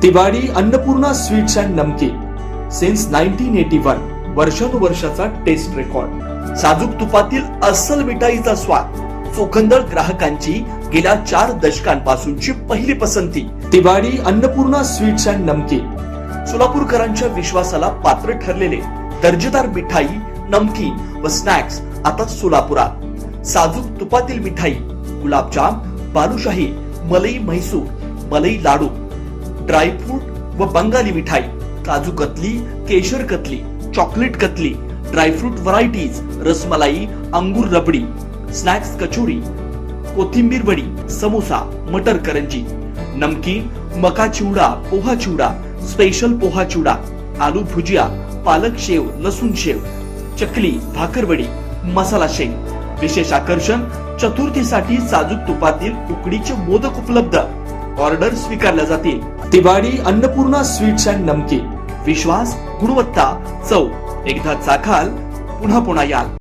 Tiwari Annapurna sweets and नमकीन since 1981 वर्षानुवर्षाचा taste record. साजूक तुपातील अस्सल मिठाईचा स्वाद, चोखंदळ ग्राहकांची गेल्या 4 दशकांपासूनची पहिली पसंती। तिवारी अन्नपूर्णा स्वीट्स अँड नमकीन सोलापूरकरांच्या विश्वासाला पात्र ठरलेले दर्जेदार मिठाई, नमकीन व स्नॅक्स आता सोलापुरात। साजूक तुपातील मिठाई, गुलाबजाम, बालुशाही, मलई म्हैसूर, मलई लाडू, ड्रायफ्रूट व बंगाली मिठाई, काजू कतली, केशर katli, chocolate katli, dry fruit varieties, rasmalai, अंगूर रबडी, स्नॅक्स कचोरी, कोथिंबीर वडी, समोसा, मटर करंजी, नमकीन, मका चिवडा, पोहा चिवडा, स्पेशल पोहा चिवडा, आलू भुजिया, पालक शेव, लसूण शेव, चकली, भाकरवडी, मसाला शेंग। विशेष आकर्षण, चतुर्थीसाठी साजूक तुपातील उकडीचे मोदक उपलब्ध। ऑर्डर स्वीकारल्या जातील। तिवारी अन्नपूर्णा स्वीट्स अँड नमकीन, विश्वास, गुणवत्ता, चव। एकदा चाखाल, पुन्हा याल।